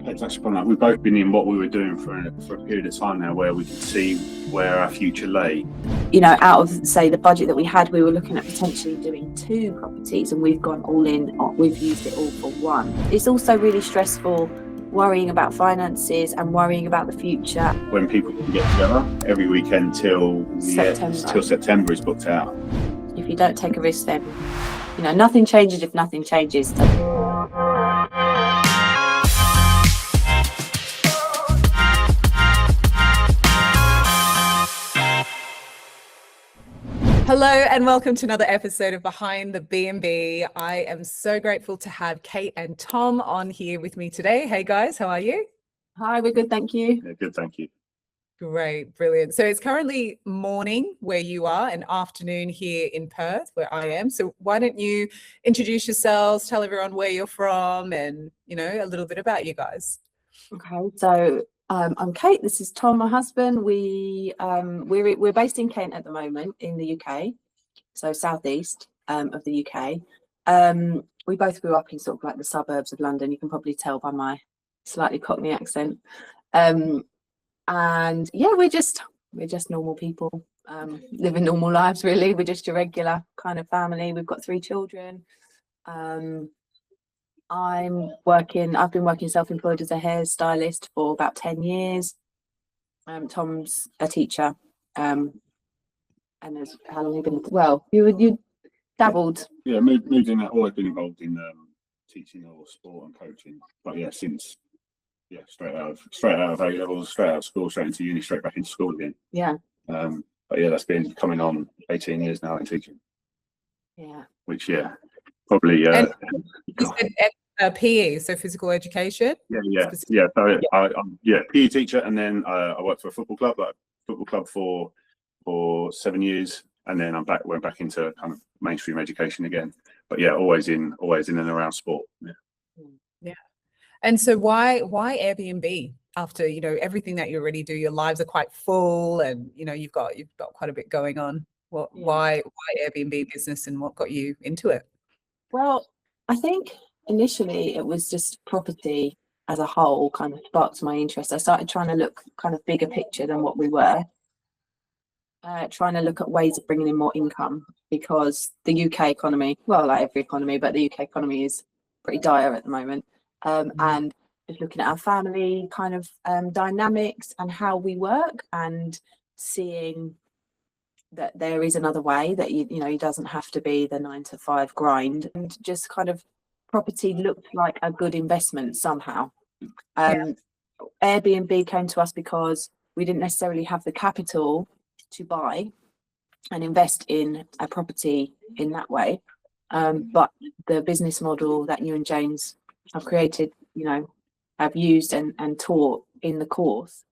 Yeah, touched upon that. We've both been in what we were doing for a period of time now, where we could see where our future lay. You know, out of, say, the budget that we had, we were looking at potentially doing 2 properties, and we've gone all in. We've used it all for 1. It's also really stressful worrying about finances and worrying about the future. When people can get together every weekend till September is booked out. If you don't take a risk, then, you know, nothing changes if nothing changes. Hello and welcome to another episode of Behind the B&B. I am so grateful to have Kate and Tom on here with me today. Hey guys, how are you? Hi, we're good, thank you. Yeah, good, thank you. Great, brilliant. So it's currently morning where you are and afternoon here in Perth where I am. So why don't you introduce yourselves, tell everyone where you're from and, you know, a little bit about you guys. Okay, so I'm Kate. This is Tom, my husband. We're based in Kent at the moment in the UK, so southeast of the UK. We both grew up in sort of like the suburbs of London. You can probably tell by my slightly Cockney accent. And yeah, we're just normal people living normal lives. Really, we're just a regular kind of family. We've got 3 children. I've been working self-employed as a hairstylist for about 10 years. Tom's a teacher. And how long have you been? Well, you dabbled. Yeah, moved in. Always been involved in teaching or sport and coaching. But yeah, since straight out of A levels, straight out of school, straight into uni, straight back into school again. Yeah. But yeah, that's been coming on 18 years now in teaching. Yeah. Which probably. You said PE, so physical education. Yeah. So I'm PE teacher, and then I worked for a football club for 7 years, and then went back into kind of mainstream education again. But yeah, always in and around sport. Yeah. And so why Airbnb? After, you know, everything that you already do, your lives are quite full, and you know you've got quite a bit going on. Why Airbnb business, and what got you into it? Well, I think initially it was just property as a whole kind of sparked my interest. I started trying to look kind of bigger picture than what we were, trying to look at ways of bringing in more income, because the UK economy, well, like every economy, but the UK economy is pretty dire at the moment. And just looking at our family kind of dynamics and how we work, and seeing that there is another way, that you know, it doesn't have to be the 9-to-5 grind, and just kind of property looked like a good investment somehow. Airbnb came to us because we didn't necessarily have the capital to buy and invest in a property in that way, but the business model that you and James have created, you know, have used and taught in the course,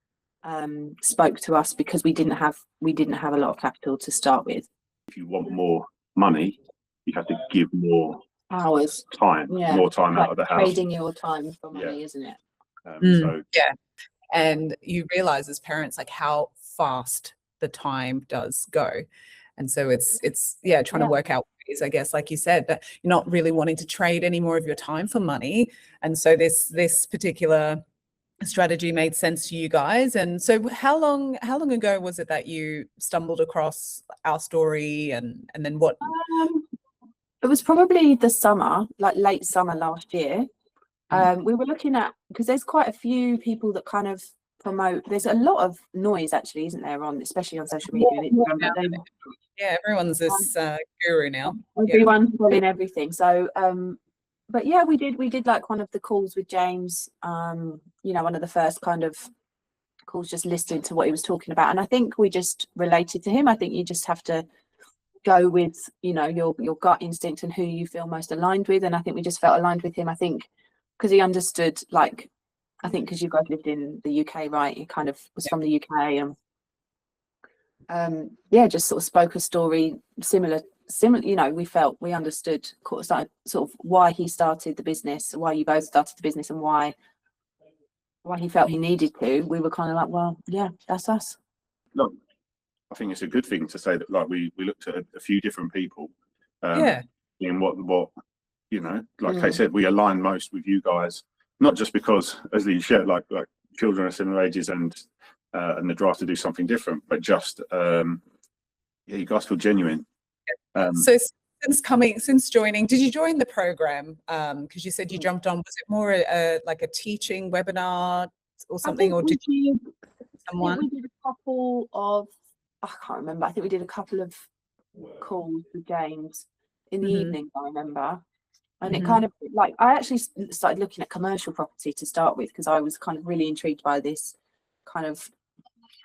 spoke to us, because we didn't have a lot of capital to start with. If you want more money, you have to give more hours, more time like out of the house. Trading your time for money, isn't it? And you realize as parents like how fast the time does go, and so it's trying to work out ways, I guess, like you said, that you're not really wanting to trade any more of your time for money, and so this particular strategy made sense to you guys. And so how long ago was it that you stumbled across our story, and then what? It was probably the summer, like late summer last year. We were looking at, because there's quite a few people that kind of promote. There's a lot of noise, actually, isn't there, especially on social media. Everyone's this guru now. Everyone's selling everything. So, but yeah, we did like one of the calls with James. You know, one of the first kind of calls, just listening to what he was talking about, and I think we just related to him. I think you just have to go with, you know, your gut instinct and who you feel most aligned with, and I think we just felt aligned with him. I think because he understood, like, I think because you guys lived in the UK, right? He kind of was from the UK, and just sort of spoke a story similar. You know, we understood sort of why he started the business, why you both started the business, and why he felt he needed to. We were kind of like, well, yeah, that's us. Look, I think it's a good thing to say that, like, we looked at a few different people. In what you know, like I said, we align most with you guys not just because, as you shared, like children are similar ages and the drive to do something different, but just you guys feel genuine. So since joining, did you join the program? Because you said you jumped on. Was it more like a teaching webinar or something, or did someone? We did a couple of, I can't remember. I think we did a couple of calls with James in the evening, I remember. And it kind of like, I actually started looking at commercial property to start with, because I was kind of really intrigued by this kind of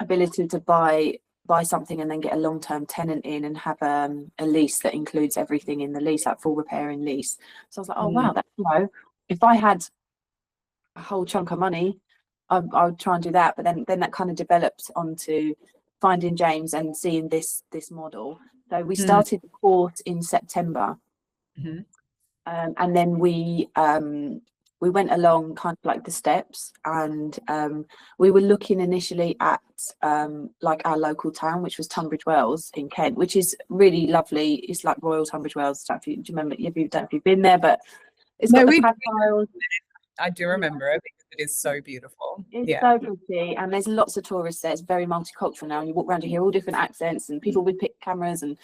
ability to buy something and then get a long-term tenant in and have a lease that includes everything in the lease, like full repair and lease. So I was like, oh wow, that, you know, if I had a whole chunk of money, I would try and do that. But then that kind of developed onto finding James and seeing this model. So we started the course in September, and then we went along kind of like the steps, and we were looking initially at like our local town, which was Tunbridge Wells in Kent, which is really lovely. It's like Royal Tunbridge Wells. Do you remember? I don't know if you've been there, but it's got the tiles. I do remember it because it is so beautiful. It's so pretty, and there's lots of tourists there. It's very multicultural now, and you walk around, you hear all different accents and people with cameras, and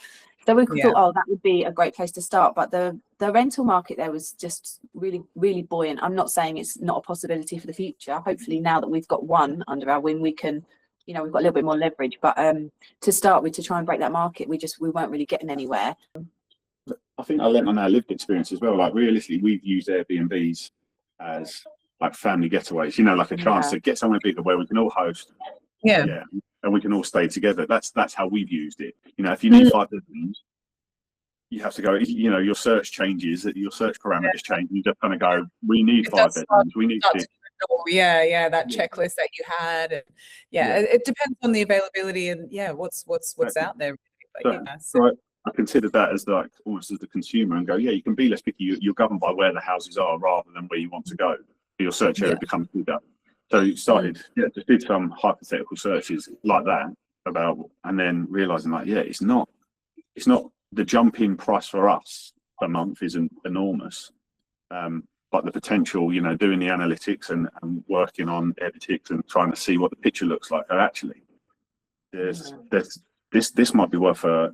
so we thought, oh, that would be a great place to start. But the rental market there was just really, really buoyant. I'm not saying it's not a possibility for the future. Hopefully now that we've got one under our wing, we can, you know, we've got a little bit more leverage. But to start with, to try and break that market, we weren't really getting anywhere. I think I learned on our lived experience as well. Like realistically, we've used Airbnbs as like family getaways, you know, like a chance to get somewhere bigger where we can all host, and we can all stay together. That's how we've used it. You know, if you need 5 bedrooms, you have to go, you know, your search changes, your search parameters change. You just kind of go, we need 5 bedrooms, we need 6. That checklist that you had, and it depends on the availability and what's out there. So I considered that as like almost as the consumer, and go, you can be less picky. You're governed by where the houses are rather than where you want to go. Your search area becomes bigger. So you started, just did some hypothetical searches like that about, and then realizing like, it's not the jump in price for us per month isn't enormous, but the potential, you know, doing the analytics and working on analytics and trying to see what the picture looks like. Actually, this might be worth a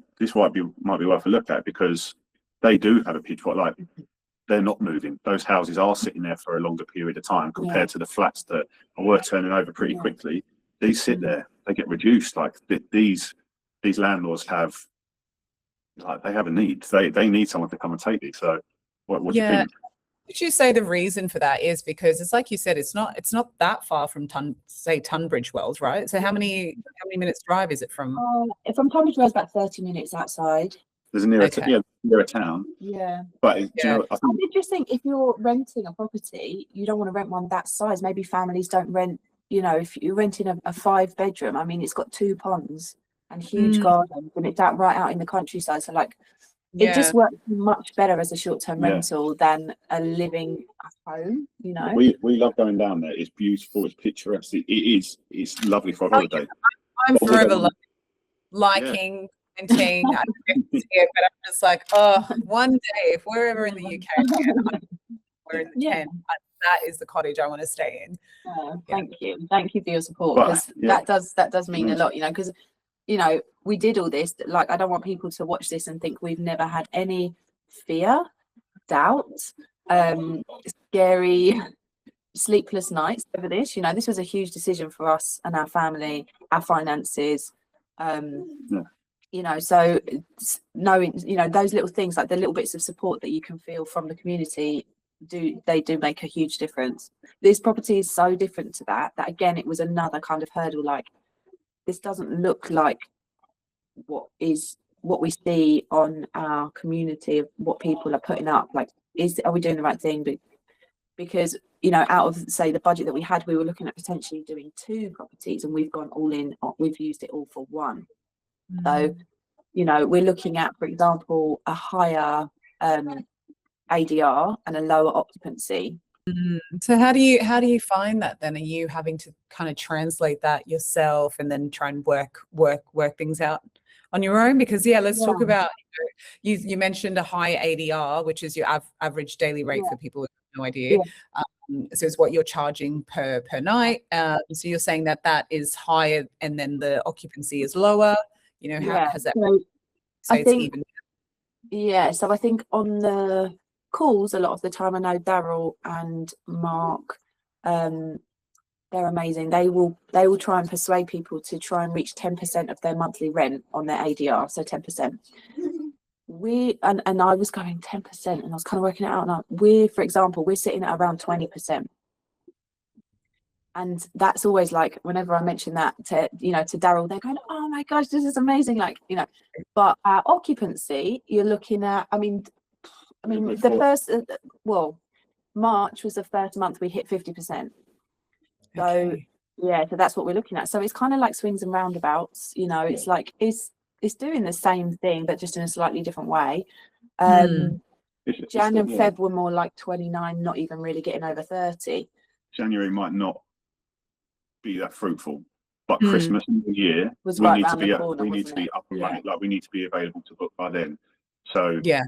look at, because they do have a picture like they're not moving. Those houses are sitting there for a longer period of time compared to the flats that are worth turning over pretty quickly. These sit there, they get reduced. Like these landlords have, like, they have a need. They need someone to come and take these. So what do you think? Would you say the reason for that is because it's like you said, it's not that far from Tunbridge Wells, right? So how many minutes drive is it from? From Tunbridge Wells, about 30 minutes outside. There's a near a town. Yeah. But you know, I did just think if you're renting a property, you don't want to rent one that size. Maybe families don't rent, you know, if you're renting a 5-bedroom, I mean, it's got 2 ponds and huge gardens, and it's right out in the countryside. So like, it just works much better as a short-term rental than a living at home, you know. We love going down there. It's beautiful, it's picturesque. It's lovely for a holiday. I'm forever liking renting. I don't see it, but I'm just like, one day if we're ever in the UK again, we're in the Kent, that is the cottage I want to stay in. Thank you for your support, because that does mean a lot, you know, because, you know, we did all this. Like, I don't want people to watch this and think we've never had any fear, doubt, scary, sleepless nights over this. You know, this was a huge decision for us and our family, our finances. You know, so knowing, you know, those little things, like the little bits of support that you can feel from the community, do make a huge difference. This property is so different to that again, it was another kind of hurdle. Like, this doesn't look like what we see on our community of what people are putting up. Like, are we doing the right thing? But because, you know, out of, say, the budget that we had, we were looking at potentially doing 2 properties, and we've gone all in. We've used it all for 1. So, you know, we're looking at, for example, a higher ADR and a lower occupancy. So how do you find that then? Are you having to kind of translate that yourself and then try and work things out on your own? Because let's talk about, you mentioned a high ADR, which is your average daily rate for people no idea. Yeah. So it's what you're charging per night. So you're saying that is higher and then the occupancy is lower. You know, how has that? So Say I it's think, even. yeah. So I think on the calls, a lot of the time, I know Daryl and Mark, they're amazing. They will try and persuade people to try and reach 10% of their monthly rent on their ADR. So 10%. And I was going 10%, and I was kind of working it out. And for example, we're sitting at around 20%. And that's always like, whenever I mention that to Daryl, they're going, oh my gosh, this is amazing. Like, but our occupancy, you're looking at, I mean, the first, March was the first month we hit 50%. So Okay. yeah, so that's what we're looking at. So it's kind of like swings and roundabouts, it's like, it's doing the same thing, but just in a slightly different way. Jan and Feb were more like 29, not even really getting over 30. January might not be that fruitful, but Christmas and New Year, was we right need to round be the up, corner, we need to wasn't be it? up and running. Like, we need to be available to book by then. So Yeah.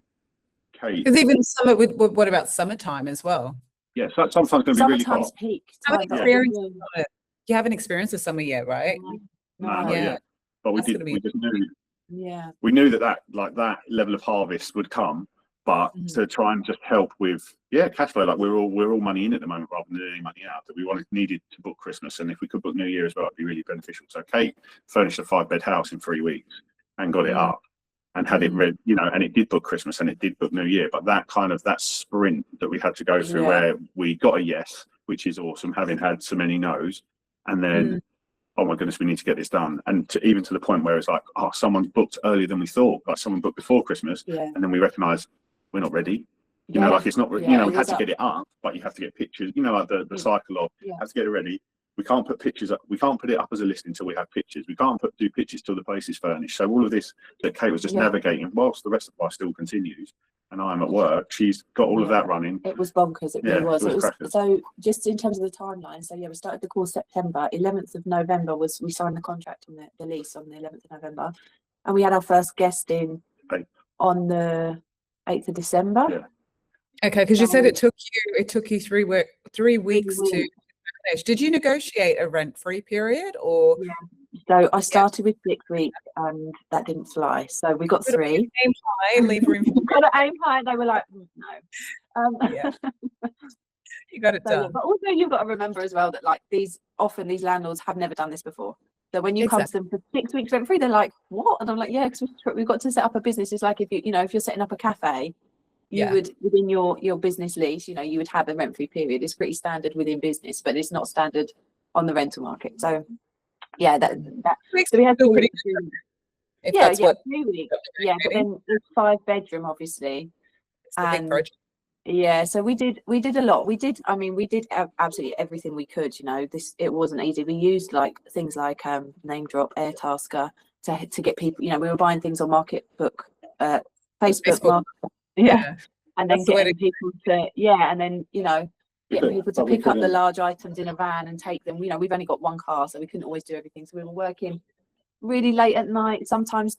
Kate, Because even summer, what about summertime as well? yeah, so sometimes going to be really Summertime's hot. peak Haven't time. experienced it. You haven't experienced the summer yet, right? No, not Yeah. yet. But we That's gonna be just knew. Yeah. We knew that level of harvest would come, but to try and just help with cash flow, like we're all money in at the moment rather than any money out, that we needed to book Christmas, and if we could book New Year as well, it'd be really beneficial. So Kate furnished a 5-bed house in 3 weeks and got it up and had it ready, and it did book Christmas and it did book New Year. But that sprint that we had to go through, where we got a yes, which is awesome, having had so many no's, and then oh my goodness, we need to get this done. And even to the point where it's like, oh, someone's booked earlier than we thought, like someone booked before Christmas, and then we recognise we're not ready. Like it's not, we had to get it up, but you have to get pictures, like the cycle of have to get it ready. We can't put pictures up. We can't put it up as a list until we have pictures. We can't do pictures till the place is furnished. So all of this that Kate was just navigating whilst the rest of life still continues, and I'm at work, she's got all of that running. It was bonkers. It really was. It was so just in terms of the timeline. So we started the course September. 11th of November we signed the contract and the lease on the 11th of November, and we had our first guest in on the 8th of December. Yeah. Okay, because you said it took you 3 weeks to finish. Did you negotiate a rent-free period or? Yeah. So I started with 6 weeks and that didn't fly. So we got 3. Aim high, leave room for got to aim high. They were like, no. You got it done. Yeah, but also you've got to remember as well that like these landlords have never done this before. So when you come to them for 6 weeks rent free, they're like, what? And I'm like, yeah, because we've got to set up a business. It's like if you're setting up a cafe, you would, within your business lease, you would have a rent free period. It's pretty standard within business, but it's not standard on the rental market. So yeah, so we had 3 weeks. If that's what 3 weeks. Yeah, but then it's 5-bedroom, obviously. It's a big project. Yeah, so we did a lot. We did absolutely everything we could. It wasn't easy. We used like things like name drop, Airtasker to get people. We were buying things on Facebook. And then getting people to pick up the large items in a van and take them. We've only got one car, so we couldn't always do everything. So we were working really late at night, sometimes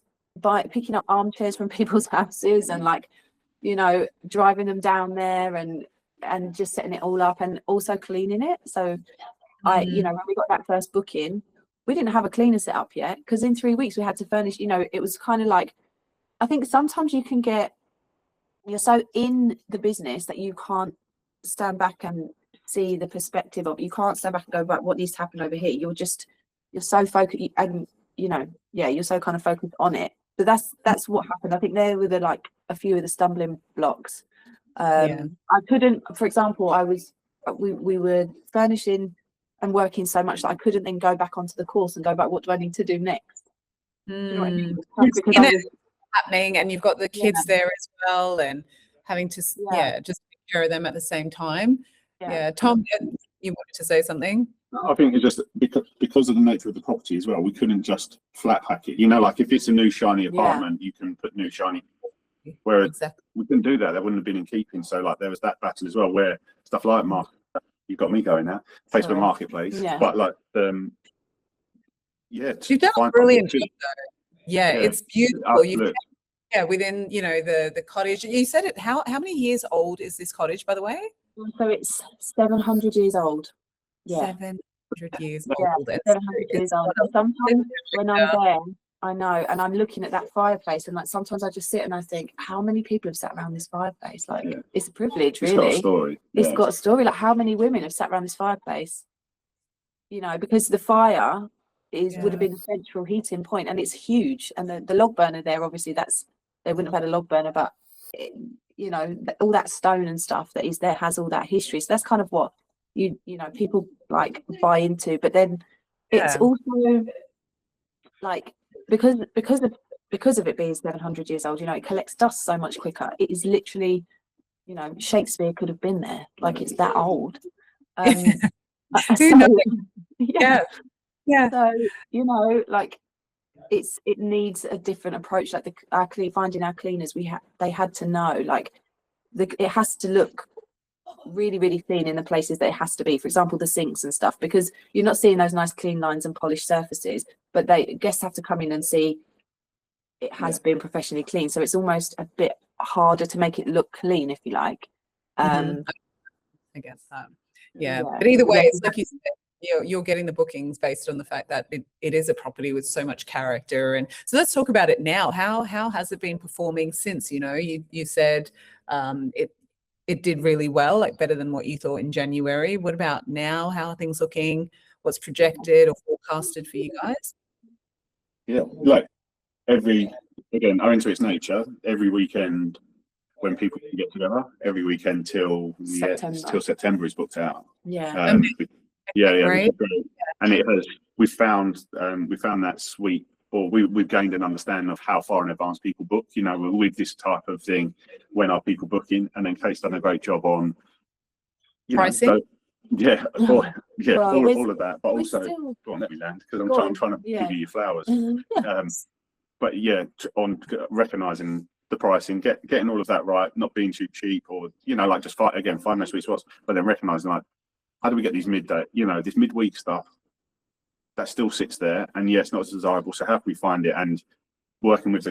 picking up armchairs from people's houses and driving them down there and just setting it all up and also cleaning it. So when we got that first booking, we didn't have a cleaner set up yet, because in 3 weeks we had to furnish. It was kind of like, I think sometimes you're so in the business that you can't stand back and see the perspective of, you can't stand back and go, right, what needs to happen over here? You're so focused, and you're so kind of focused on it. So that's what happened. I think there were a few of the stumbling blocks. I couldn't, for example, we were furnishing and working so much that I couldn't then go back onto the course and go back, what do I need to do next? Do you know what I mean? Because happening, and you've got the kids there as well, and having to just take care of them at the same time. Tom, you wanted to say something? I think it's just because of the nature of the property as well, we couldn't just flat pack it. Like if it's a new shiny apartment, you can put new shiny, whereas we couldn't do that. That wouldn't have been in keeping. So there was that battle as well, where stuff like you got me going now, Facebook Marketplace, but you've done a brilliant job though. It's beautiful. Within the cottage. You said it. How many years old is this cottage, by the way? So it's 700 years old. Yeah. 700 years Yeah, old. And 700 so years it's old. not And a- sometimes when I'm there, I know, and I'm looking at that fireplace, and like sometimes I just sit and I think, how many people have sat around this fireplace? Like, Yeah. it's a privilege, It's got a really. story. It's Yeah. got a story. Like, how many women have sat around this fireplace? You know, because the fire would have been a central heating point, and it's huge. And the log burner there, obviously, they wouldn't have had a log burner, but you know, all that stone and stuff that is there has all that history. So that's kind of what you know people like buy into. But then it's Yeah. also like because of it being 700 years old, you know, it collects dust so much quicker. It is literally, you know, Shakespeare could have been there. Like, it's that old. Who So, knows? yeah. Yeah. So, you know, like it needs a different approach. Like finding our cleaners, they had to know, like, it has to look really, really clean in the places that it has to be. For example, the sinks and stuff, because you're not seeing those nice clean lines and polished surfaces, but guests have to come in and see it has been professionally cleaned. So it's almost a bit harder to make it look clean, if you like. I guess that. Yeah. Yeah. But either way, Yeah. it's like you said, you're getting the bookings based on the fact that it is a property with so much character. And so let's talk about it now. How has it been performing since, you know, you said it did really well, like better than what you thought in January. What about now? How are things looking? What's projected or forecasted for you guys? Yeah, like again, owing to its nature, every weekend when people can get together, every weekend till September is booked out. Yeah. Yeah, Great. which is great. And we found that sweet, or we've gained an understanding of how far in advance people book, you know, with this type of thing. When are people booking? And then Kate's done a great job on, you pricing. know, all of that, but also still, go on, let me land, because I'm trying to give you your flowers. But yeah, on recognizing the pricing, getting all of that right, not being too cheap, or, you know, like just find those sweet spots, but then recognizing, like, how do we get these midday, you know, this midweek stuff that still sits there, and yes, not as desirable. So how can we find it? And working with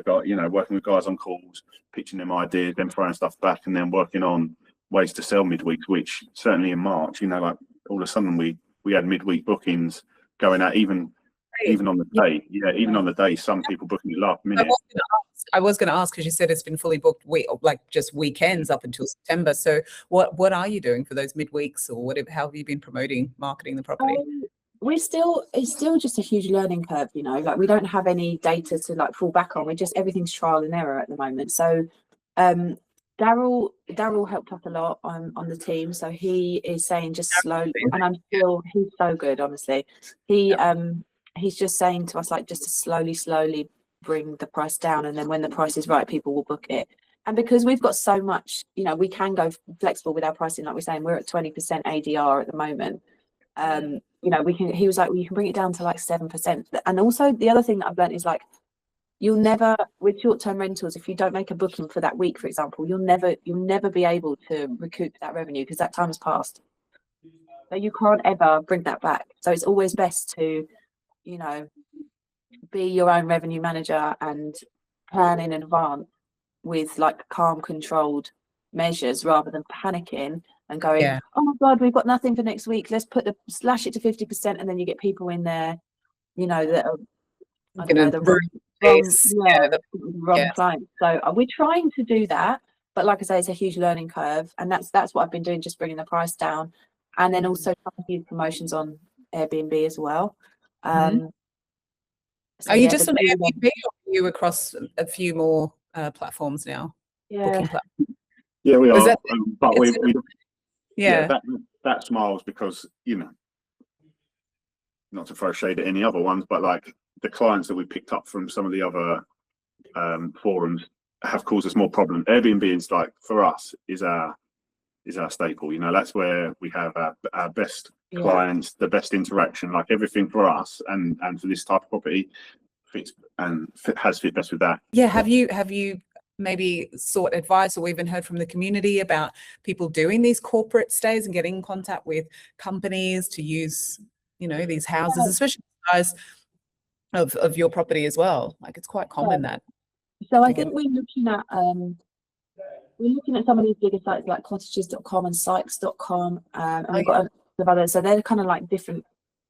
guys on calls, pitching them ideas, then throwing stuff back, and then working on ways to sell midweeks, which certainly in March, you know, like all of a sudden we had midweek bookings going out, even on the day. Yeah, even on the day, some people booking it last minute. I was going to ask, because you said it's been fully booked, like just weekends up until September. So what are you doing for those midweeks, or how have you been marketing the property? It's still just a huge learning curve, you know, like we don't have any data to like fall back on. Everything's trial and error at the moment. So Daryl helped us a lot on the team. So he is saying just slowly, and he's so good, honestly. He's just saying to us, like, just to slowly bring the price down, and then when the price is right, people will book it. And because we've got so much, you know, we can go flexible with our pricing. Like we're saying, we're at 20% ADR at the moment. You know, he was like, well, you can bring it down to like 7%. And also the other thing that I've learned is, like, you'll never, with short-term rentals, if you don't make a booking for that week, for example, you'll never be able to recoup that revenue, because that time has passed. So you can't ever bring that back. So it's always best to, you know, be your own revenue manager and plan in advance with like calm, controlled measures, rather than panicking and going, oh my God, we've got nothing for next week. Let's slash it to 50%, and then you get people in there, you know, that are, I don't know, the wrong client. So we're trying to do that, but like I say, it's a huge learning curve, and that's what I've been doing, just bringing the price down, and then also a few promotions on Airbnb as well. So are you just on Airbnb, or are you across a few more platforms now? Yeah. Yeah, we are. But that smiles, because, you know, not to throw shade at any other ones, but like the clients that we picked up from some of the other forums have caused us more problems. Airbnb is, like, for us, is our staple. You know, that's where we have our best clients, the best interaction, like everything for us, and for this type of property has fit best with that. Yeah. Have you maybe sought advice, or even heard from the community about people doing these corporate stays and getting in contact with companies to use, you know, these houses, especially the size of your property as well? Like, it's quite common that. So I think we're looking at we're looking at some of these bigger sites like cottages.com and sykes.com, and Oh, we've got a lot of others. So they're kind of like different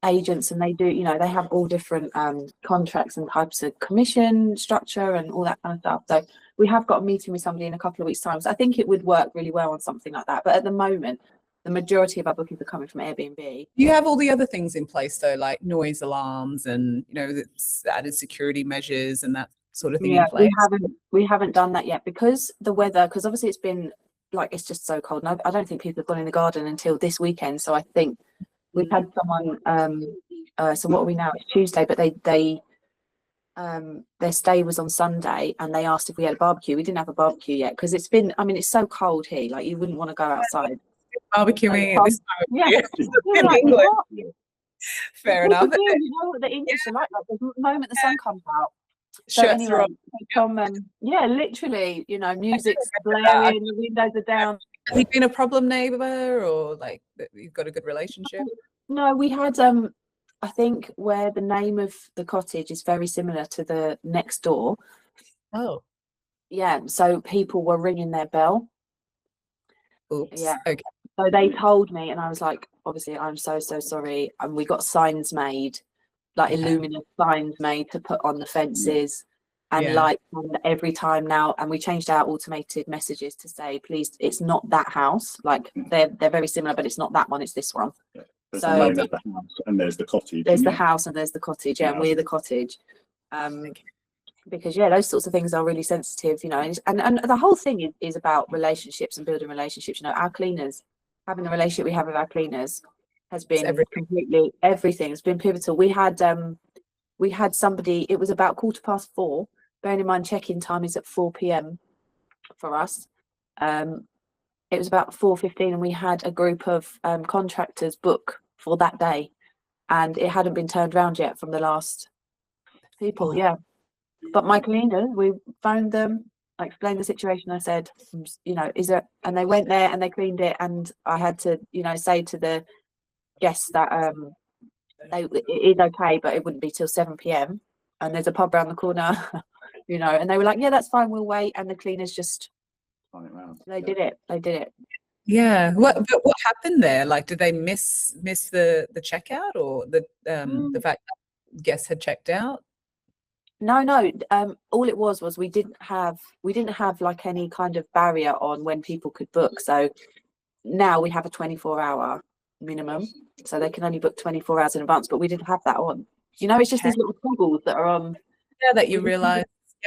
agents, and they do, you know, they have all different contracts and types of commission structure and all that kind of stuff. So we have got a meeting with somebody in a couple of weeks' time. So I think it would work really well on something like that. But at the moment, the majority of our bookings are coming from Airbnb. You have all the other things in place though, like noise alarms and, you know, that's added security measures and that sort of thing in place. We haven't done that yet because the weather, because obviously it's been like, it's just so cold. And I don't think people have gone in the garden until this weekend. So I think we've had someone, so what are we now? It's Tuesday, but their stay was on Sunday and they asked if we had a barbecue. We didn't have a barbecue yet because it's been, I mean, it's so cold here, like you wouldn't want to go outside. Barbecuing at this time of year in Like, England. what? Fair What enough. to do, you know what the English are like the moment the sun comes out. So Shirts anyway, are on. from yeah, literally, you know, music's blaring, the windows are down. Has he been a problem neighbor or like that you've got a good relationship? No, we had I think where the name of the cottage is very similar to the next door. Oh, Yeah, so people were ringing their bell. oops. Yeah. Okay. So they told me, and I was like, obviously, I'm so sorry. And we got signs made, like illuminous signs made to put on the fences and lights on every time now. And we changed our automated messages to say, please, it's not that house. Like they're very similar, but it's not that one, it's this one. Yeah. There's So the name of the house and there's the cottage. there's the house and there's the cottage, and we're the cottage. Because those sorts of things are really sensitive, you know, and the whole thing is about relationships and building relationships. You know, our cleaners, having the relationship we have with our cleaners has been completely everything. It's been pivotal. We had somebody, it was about 4:15, bearing in mind check-in time is at 4 p.m. for us. It was about 4:15 and we had a group of contractors book for that day, and it hadn't been turned around yet from the last people. But my cleaners, we phoned them, I explained the situation. I said, you know, is there, and they went there and they cleaned it, and I had to, you know, say to the guests that it is okay, but it wouldn't be till 7 p.m. and there's a pub around the corner, you know, and they were like, yeah, that's fine, we'll wait. And the cleaners just they did it. Yeah. But what happened there? Like, did they miss the checkout or the fact that guests had checked out? No. All it was we didn't have like any kind of barrier on when people could book. So now we have a 24-hour minimum, so they can only book 24 hours in advance. But we didn't have that on. You know, it's just these little toggles that are on. Yeah, that you realise.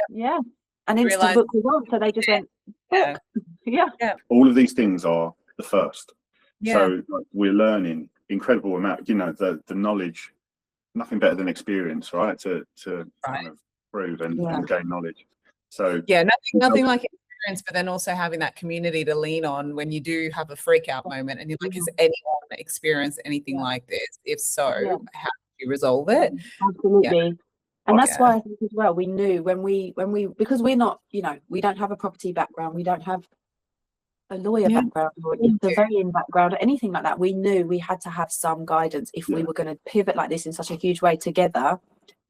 Yeah, and instant book was on, so they just went book. Yeah. All of these things are the first. Yeah. So like, we're learning incredible amount. You know, the knowledge. Nothing better than experience, right? To kind of prove and gain knowledge. So nothing like experience, but then also having that community to lean on when you do have a freak out moment and you're like, has anyone experienced anything like this? If so, how do you resolve it? Absolutely. And that's why I think as well, we knew when we because we're not, you know, we don't have a property background, we don't have a lawyer background or a surveying background or anything like that. We knew we had to have some guidance if we were going to pivot like this in such a huge way together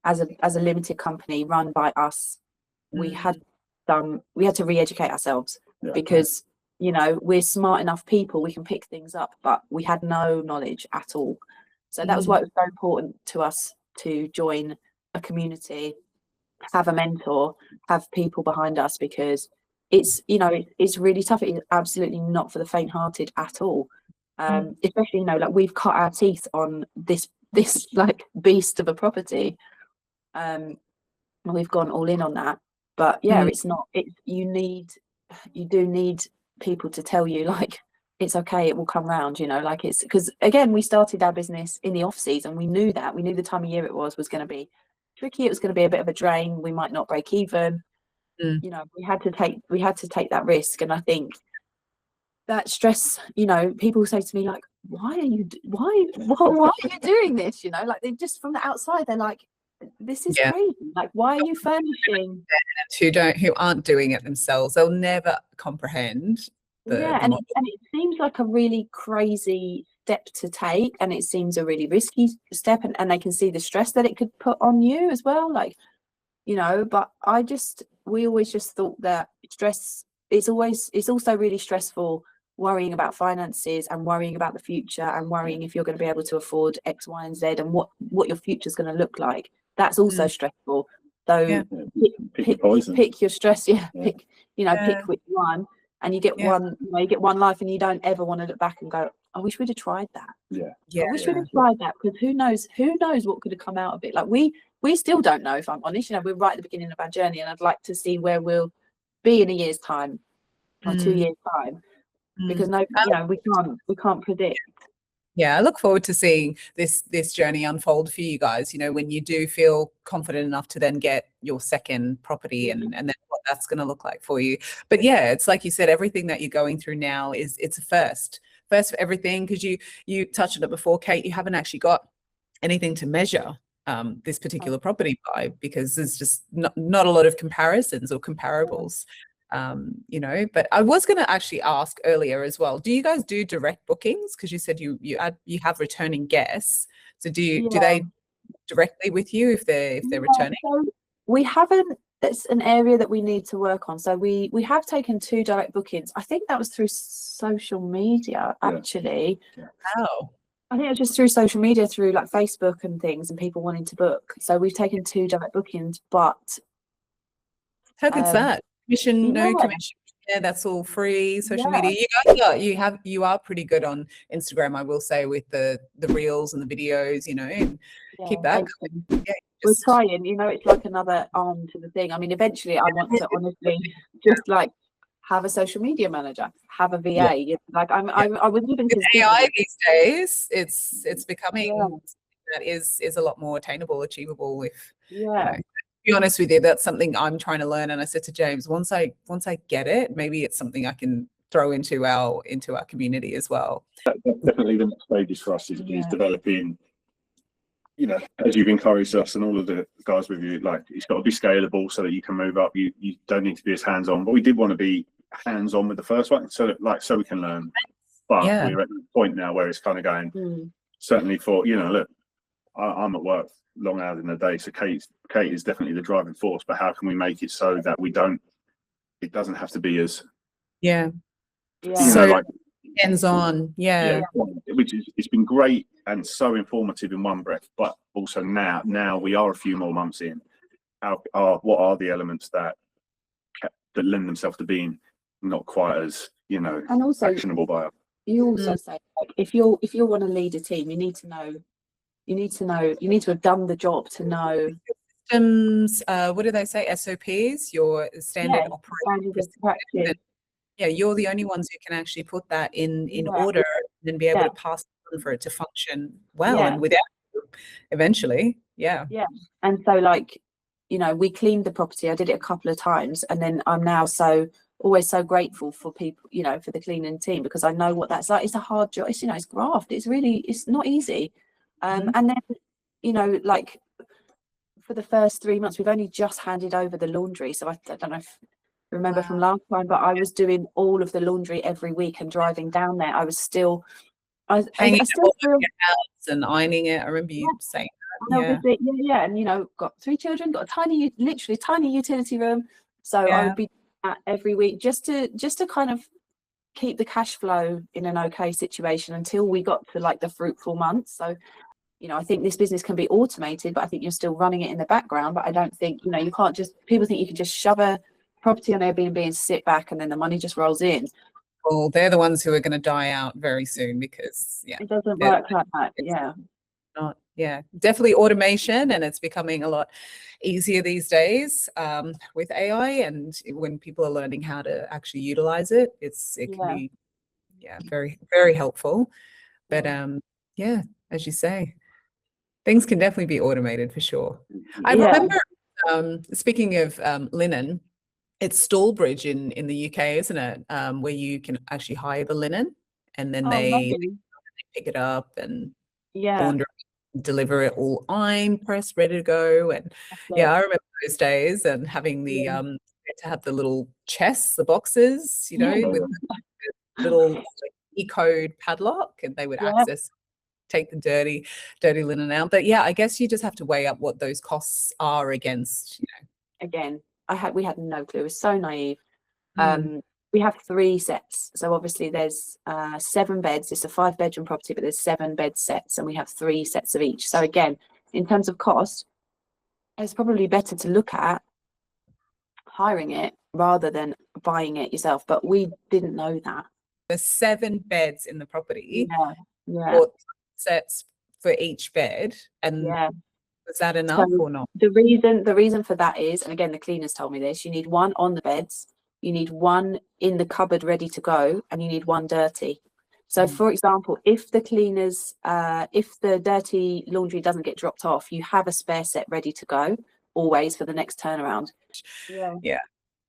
as a limited company run by us. We had to re-educate ourselves because you know, we're smart enough people, we can pick things up, but we had no knowledge at all. So that was why it was so important to us to join a community, have a mentor, have people behind us, because it's, you know, it's really tough. It is absolutely not for the faint-hearted at all. Especially, you know, like we've cut our teeth on this like beast of a property, and we've gone all in on that. But it's not. You do need people to tell you, like, it's okay, it will come round. You know, like, it's because again, we started our business in the off season. We knew that. We knew the time of year it was going to be tricky. It was going to be a bit of a drain. We might not break even. You know, we had to take that risk. And I think that stress, you know, people say to me like, why are you doing this? You know, like, they just from the outside, they're like, this is crazy. Like, why are you furnishing? Who aren't doing it themselves, they'll never comprehend and it seems like a really crazy step to take, and it seems a really risky step, and they can see the stress that it could put on you as well, like, you know. But we always just thought that stress it's also really stressful worrying about finances and worrying about the future and worrying if you're going to be able to afford X, Y, and Z and what your future is going to look like. That's also stressful. So pick your stress. Pick which one, and you get one. You get one life, and you don't ever want to look back and go, I wish we'd have tried that. I wish we'd have tried that, because who knows what could have come out of it. Like we still don't know, if I'm honest. We're right at the beginning of our journey, and I'd like to see where we'll be in a year's time or 2 years time, because we can't predict. Yeah, I look forward to seeing this journey unfold for you guys, when you do feel confident enough to then get your second property and then what that's going to look like for you. But yeah, it's like you said, everything that you're going through now it's a first for everything, because you touched on it before, Kate, you haven't actually got anything to measure this particular property by, because there's just not a lot of comparisons or comparables. But I was going to actually ask earlier as well, do you guys do direct bookings? Because you said you have returning guests. So do they directly with you if they're returning? So we haven't. It's an area that we need to work on. So we have taken 2 direct bookings. I think that was through social media, actually. Oh. I think it was just through social media, through like Facebook and things, and people wanting to book. So we've taken 2 direct bookings, but how good's that? Commission, no commission. Yeah, that's all free. Social media. You guys you are pretty good on Instagram, I will say, with the reels and the videos, and keep that going. Yeah, we're trying, it's like another arm to the thing. I mean, eventually I want to honestly just like have a social media manager, have a VA. Like I was even AI these days, it's becoming that is a lot more attainable, achievable if to be honest with you, that's something I'm trying to learn. And I said to James, once I get it, maybe it's something I can throw into our community as well. Definitely the next stages for us is developing, as you've encouraged us and all of the guys with you, like it's got to be scalable so that you can move up. You don't need to be as hands-on, but we did want to be hands-on with the first one so we can learn. But we're at the point now where it's kind of going, certainly for, look, I'm at work long hours in the day, so Kate is definitely the driving force, but how can we make it so that it doesn't have to be as so hands-on, which is, it's been great and so informative in one breath, but also now we are a few more months in, what are the elements that lend themselves to being not quite as and also actionable by us. You also say, like, if you want to lead a team, you need to have done the job to know systems. What do they say? SOPs, your standard operating procedure. Yeah, you're the only ones who can actually put that in order and then be able to pass on for it to function well and without eventually. Yeah. And so, like, we cleaned the property. I did it a couple of times, and then I'm now always so grateful for people, for the cleaning team, because I know what that's like. It's a hard job. It's it's graft. It's not easy. And then, like for the first 3 months, we've only just handed over the laundry. So I don't know if you remember from last time, but I was doing all of the laundry every week and driving down there. I was still, hanging I still feel, and ironing it. I remember you saying that. And got 3 children, got literally tiny utility room. So I would be doing that every week just to kind of keep the cash flow in an okay situation until we got to like the fruitful months. So I think this business can be automated, but I think you're still running it in the background. But I don't think you can't people think you can just shove a property on Airbnb and sit back and then the money just rolls in. Well, they're the ones who are going to die out very soon, because it doesn't work like that. Definitely automation, and it's becoming a lot easier these days with AI, and when people are learning how to actually utilize it, it can be very, very helpful. But as you say, things can definitely be automated for sure. I remember speaking of linen, it's Stallbridge in the UK, isn't it, where you can actually hire the linen and then they pick it up and launder it, deliver it all ironed, pressed, ready to go. And I remember those days and having the to have the little chests, the boxes, with the little E-code padlock, and they would take the dirty linen out. But I guess you just have to weigh up what those costs are against, Again, we had no clue. It was so naive. we have 3 sets. So obviously there's 7 beds. It's a 5-bedroom property, but there's 7 bed sets, and we have 3 sets of each. So again, in terms of cost, it's probably better to look at hiring it rather than buying it yourself. But we didn't know that. There's 7 beds in the property, Yeah. or sets for each bed, and Yeah. was that enough So or not? the reason for that is, and again, the cleaners told me this, you need 1 on the beds, you need 1 in the cupboard ready to go, and you need 1 dirty. So for example, if the cleaners, if the dirty laundry doesn't get dropped off, you have a spare set ready to go always for the next turnaround. Yeah.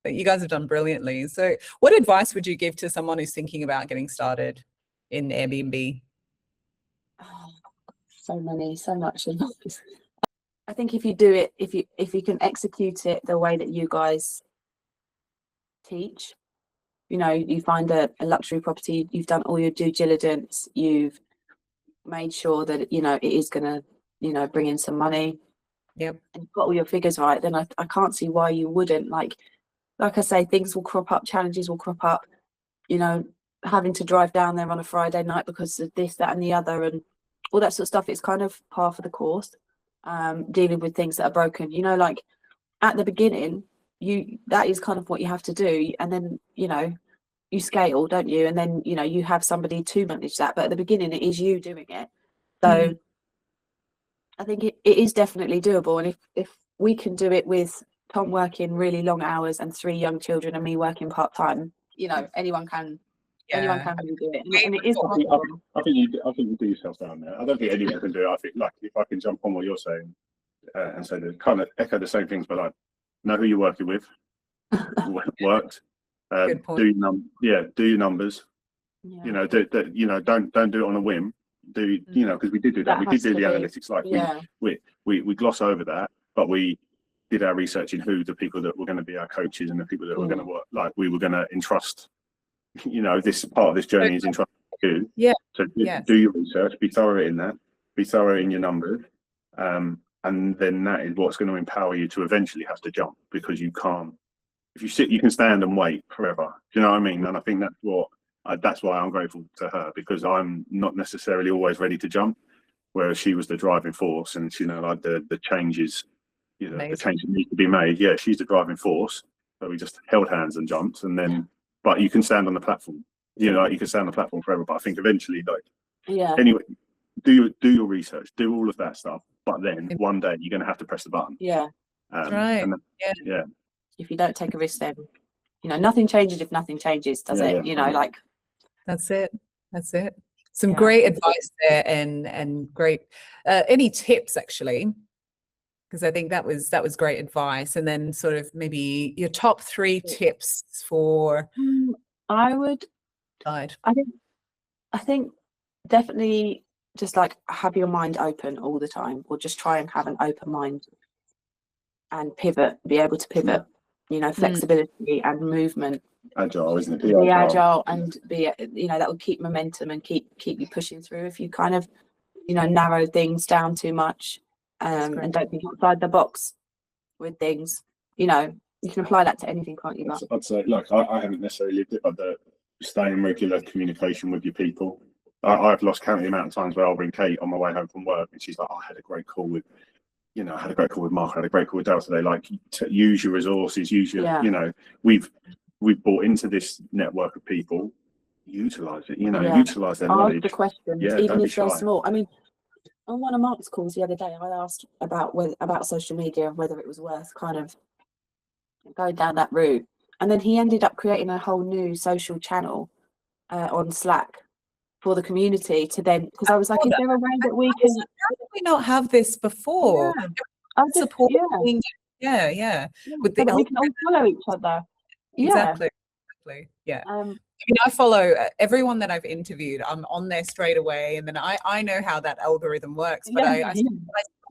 But you guys have done brilliantly. So what advice would you give to someone who's thinking about getting started in Airbnb? Oh, so much advice. I think if you do it, if you can execute it the way that you guys teach, you know, you find a luxury property, you've done all your due diligence, you've made sure that, you know, it is going to, you know, bring in some money. Yep. And you've got all your figures right, then I can't see why you wouldn't. Like I say, things will crop up, challenges will crop up, you know, having to drive down there on a Friday night because of this, that, and the other, and all that sort of stuff. It's kind of par for the course. Dealing with things that are broken, you know, like at the beginning, that is kind of what you have to do, and then, you know, you scale, don't you? And then, you know, you have somebody to manage that, but at the beginning it is you doing it. So I think it is definitely doable. And if we can do it with Tom working really long hours and 3 young children and me working part-time, you know, anyone can really do it. And it is possible. I think you do yourself down there. I don't think anyone can do it. I think, like, if I can jump on what you're saying and say that, kind of echo the same things, but like, know who you're working with, when it worked. Good point. Do your numbers. Yeah. You know, don't do it on a whim. You know, because we did do that. We did do the analytics. Like we gloss over that, but we did our research in who the people that were going to be our coaches and the people that were going to work. Like, we were going to entrust. You know, this part of this journey is entrusted to you. Yeah. So do your research. Be thorough in that. Be thorough in your numbers. And then that is what's going to empower you to eventually have to jump, because you can't. If you sit, you can stand and wait forever. Do you know what I mean? And I think that's why I'm grateful to her, because I'm not necessarily always ready to jump, whereas she was the driving force, and, you know, like the changes, you know, the changes need to be made. Yeah, she's the driving force, but we just held hands and jumped, and then. But you can stand on the platform. You know, like, you can stand on the platform forever. But I think eventually, like, anyway, do your research, do all of that stuff. But then one day you're going to have to press the button. Yeah. Right. Yeah. If you don't take a risk, then, you know, nothing changes if nothing changes, does it? You know, like. That's it. Some great advice there, and great. Any tips, actually? Because I think that was great advice. And then sort of maybe your top 3 tips for. I think definitely just like have your mind open all the time, or just try and have an open mind and be able to pivot, you know, flexibility and movement. Agile, isn't it? Be agile and be, you know, that will keep momentum and keep you pushing through. If you kind of, you know, narrow things down too much, and don't think outside the box with things, you know, you can apply that to anything, can't you? I'd say, like, I haven't necessarily lived it, but stay in regular communication with your people. I've lost count of the amount of times where I'll bring Kate on my way home from work, and she's like, I had a great call with, you know, I had a great call with Mark, I had a great call with Dale today. Like, to use your resources, use your, you know, we've bought into this network of people. Utilize it, you know, utilize their knowledge. Ask the questions, even if they're small. I mean, on one of Mark's calls the other day, I asked about social media, whether it was worth kind of going down that route, and then he ended up creating a whole new social channel on Slack for the community to then, because I was like, is there a way that we can? How did we not have this before? Supporting, with the we can all follow each other. Exactly. Yeah. I mean, I follow everyone that I've interviewed. I'm on there straight away, and then I know how that algorithm works. But I saw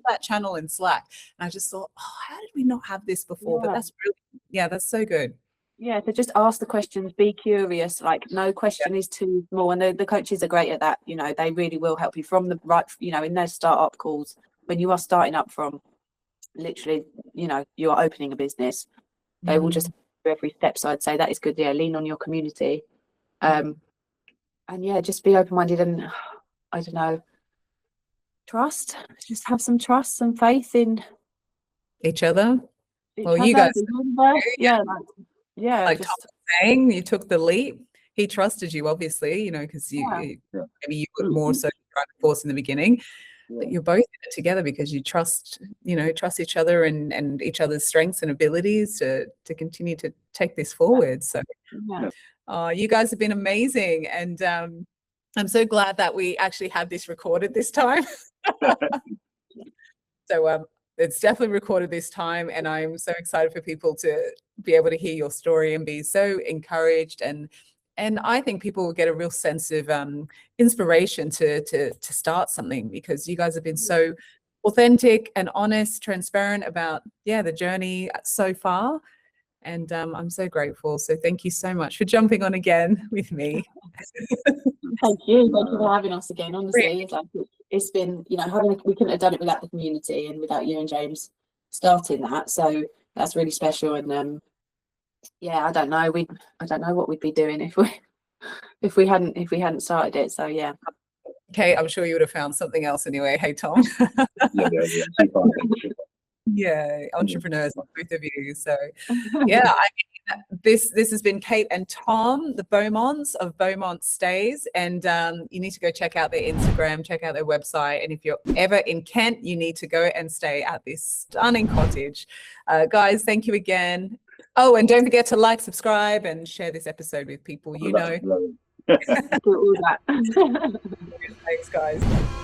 that channel in Slack, and I just thought, how did we not have this before? But that's really, that's so good. Yeah, so just ask the questions, be curious. Like, no question is too small, and the coaches are great at that. You know, they really will help you from the right. You know, in those startup calls, when you are starting up from, literally, you know, you are opening a business, they will just every step. So I'd say that is good. Yeah, lean on your community, and yeah, just be open-minded, and I don't know, trust. Just have some trust, some faith in Each other. each Well, you other, guys, the universe. Yeah, like Tom just was saying, you took the leap. He trusted you, obviously, because Yeah. maybe you were more so the driving force in the beginning. But you're both in it together because you trust each other and each other's strengths and abilities to continue to take this forward. So you guys have been amazing, and I'm so glad that we actually had this recorded this time. So it's definitely recorded this time, and I'm so excited for people to be able to hear your story and be so encouraged, and I think people will get a real sense of inspiration to start something, because you guys have been so authentic and honest, transparent about the journey so far, and I'm so grateful. So thank you so much for jumping on again with me. Thank you for having us again. Honestly, it's been, we couldn't have done it without the community and without you and James starting that. So that's really special. And I don't know what we'd be doing if we hadn't started it. So yeah. Okay, I'm sure you would have found something else anyway. Hey, Tom. Yeah, entrepreneurs, both of you. So yeah, this has been Kate and Tom, the Beaumonts of Beaumont Stays, and you need to go check out their Instagram, check out their website, and if you're ever in Kent, you need to go and stay at this stunning cottage. Guys, thank you again. Oh, and don't forget to like, subscribe, and share this episode with people you know. Do all that. Thanks, guys.